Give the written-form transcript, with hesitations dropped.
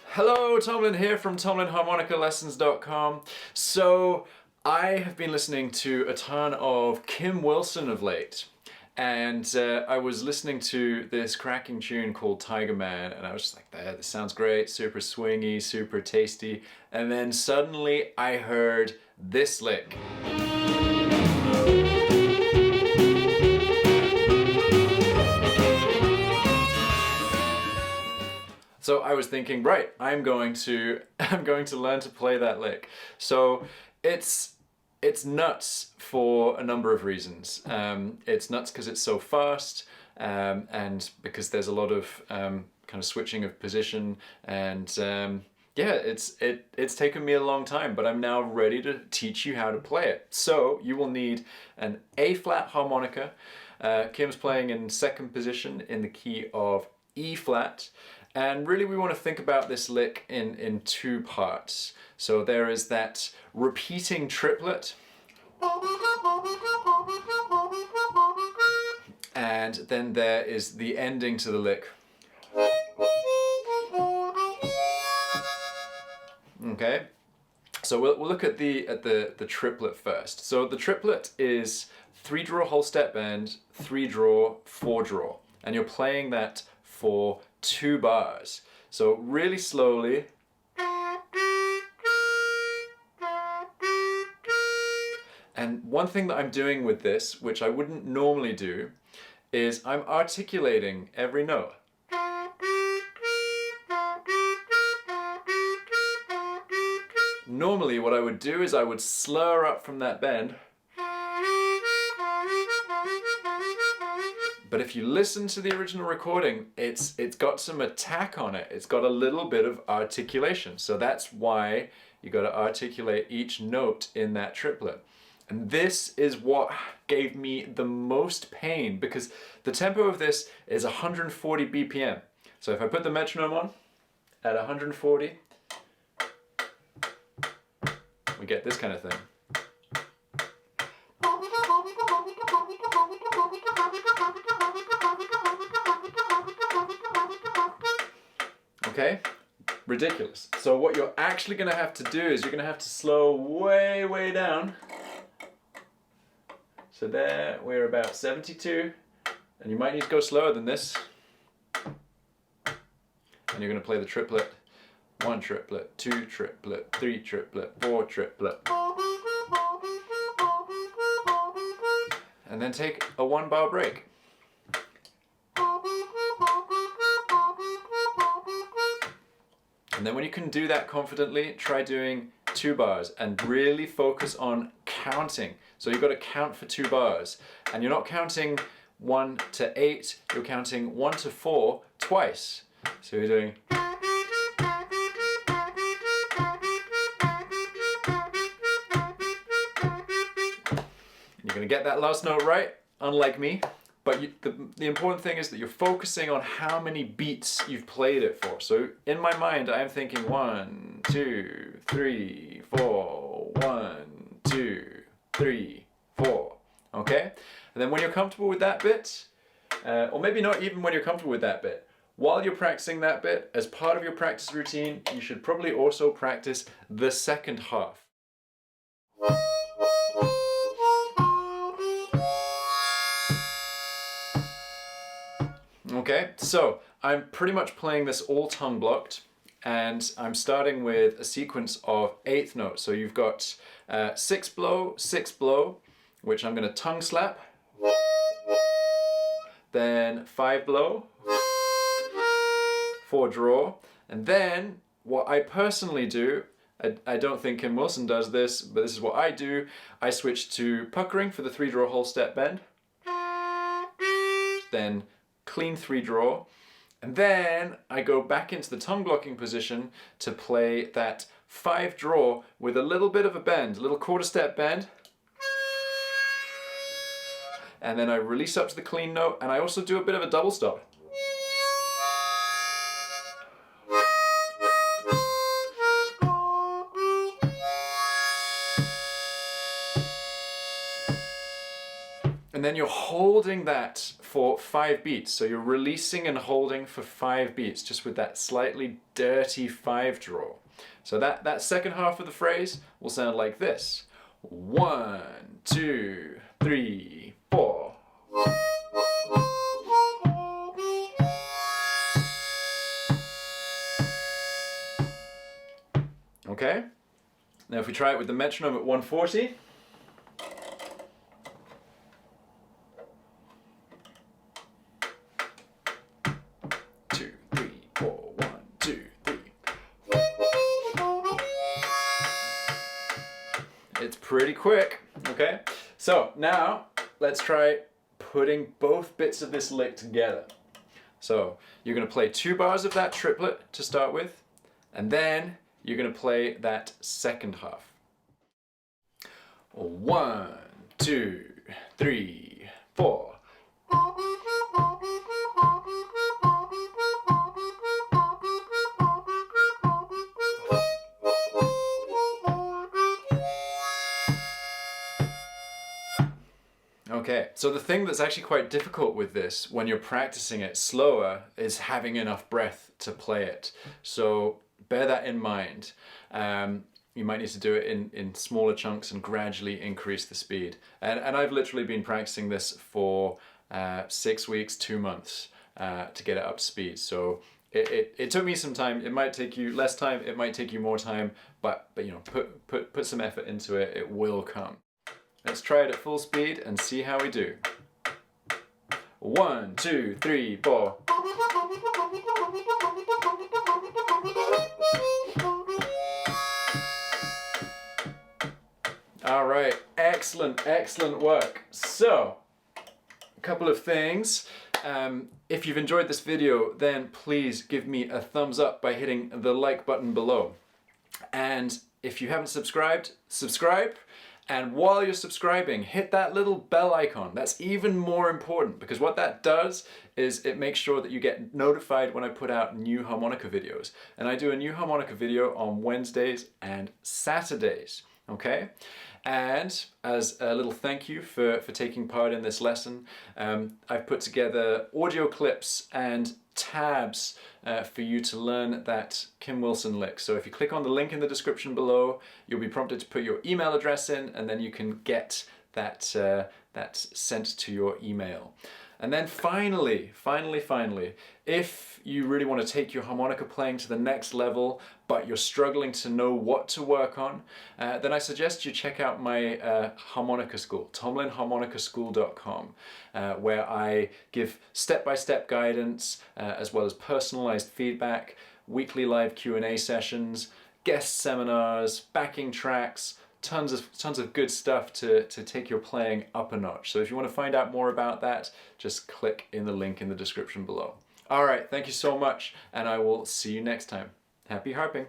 Hello, Tomlin here from TomlinHarmonicaLessons.com. So, I have been listening to a ton of Kim Wilson of late, and I was listening to this cracking tune called Tigerman, and I was just like, this sounds great, super swingy, super tasty, and then suddenly I heard this lick. So I was thinking, right, I'm going to learn to play that lick. So it's nuts for a number of reasons. It's nuts because it's so fast, and because there's a lot of kind of switching of position, and yeah, it's taken me a long time, but I'm now ready to teach you how to play it. So you will need an A-flat harmonica. Kim's playing in second position in the key of E-flat. And really we want to think about this lick in two parts. So there is that repeating triplet, and then there is the ending to the lick. Okay, so we'll look at the triplet first. So the triplet is 3-draw whole step bend, 3-draw, 4-draw, and you're playing that for 2 bars. So really slowly. And one thing that I'm doing with this, which I wouldn't normally do, is I'm articulating every note. Normally what I would do is I would slur up from that bend. But if you listen to the original recording, it's got some attack on it. It's got a little bit of articulation. So that's why you got to articulate each note in that triplet. And this is what gave me the most pain, because the tempo of this is 140 BPM. So if I put the metronome on at 140, we get this kind of thing. Okay, ridiculous. So what you're actually going to have to do is you're going to have to slow way, way down. So there, we're about 72, and you might need to go slower than this. And you're going to play the triplet. 1 triplet, 2 triplet, 3 triplet, 4 triplet. And then take a 1-bar break. And then when you can do that confidently, try doing 2 bars and really focus on counting. So you've got to count for 2 bars. And you're not counting 1 to 8, you're counting 1 to 4 twice. So you're doing... You're going to get that last note right, unlike me. But the important thing is that you're focusing on how many beats you've played it for. So in my mind, I'm thinking 1, 2, 3, 4, 1, 2, 3, 4. Okay? And then when you're comfortable with that bit, or maybe not even when you're comfortable with that bit, while you're practicing that bit, as part of your practice routine, you should probably also practice the second half. Okay, so I'm pretty much playing this all tongue blocked, and I'm starting with a sequence of 8th notes. So you've got 6 blow, 6 blow, which I'm going to tongue slap, then 5 blow, 4 draw, and then what I personally do, I don't think Kim Wilson does this, but this is what I do, I switch to puckering for the 3-draw whole step bend, then clean 3-draw, and then I go back into the tongue blocking position to play that 5-draw with a little bit of a bend, a little 1/4 step bend, and then I release up to the clean note, and I also do a bit of a double stop. and then you're holding that for 5 beats. So you're releasing and holding for 5 beats, just with that slightly dirty 5 draw. So that second half of the phrase will sound like this. 1, 2, 3, 4. Okay? Now if we try it with the metronome at 140. 2, 3, 4, 1, 2, 3. It's pretty quick, okay? So now let's try putting both bits of this lick together. So you're going to play 2 bars of that triplet to start with, and then you're going to play that second half. 1, 2, 3, 4. Okay, so the thing that's actually quite difficult with this when you're practicing it slower is having enough breath to play it. So bear that in mind. You might need to do it in smaller chunks and gradually increase the speed. And I've literally been practicing this for 6 weeks, 2 months to get it up to speed. So it took me some time. It might take you less time, it might take you more time, but you know, put some effort into it, it will come. Let's try it at full speed and see how we do. 1, 2, 3, 4. All right, excellent, excellent work. So, a couple of things. If you've enjoyed this video, then please give me a thumbs up by hitting the like button below. And if you haven't subscribed, subscribe. And while you're subscribing, hit that little bell icon. That's even more important, because what that does is it makes sure that you get notified when I put out new harmonica videos. And I do a new harmonica video on Wednesdays and Saturdays, okay? And as a little thank you for taking part in this lesson, I've put together audio clips and tabs for you to learn that Kim Wilson lick. So if you click on the link in the description below, you'll be prompted to put your email address in, and then you can get that, sent to your email. And then finally, if you really want to take your harmonica playing to the next level, but you're struggling to know what to work on, then I suggest you check out my harmonica school, tomlinharmonicaschool.com, where I give step-by-step guidance, as well as personalized feedback, weekly live Q&A sessions, guest seminars, backing tracks, tons of good stuff to take your playing up a notch. So if you want to find out more about that, just click in the link in the description below. All right, thank you so much, and I will see you next time. Happy harping.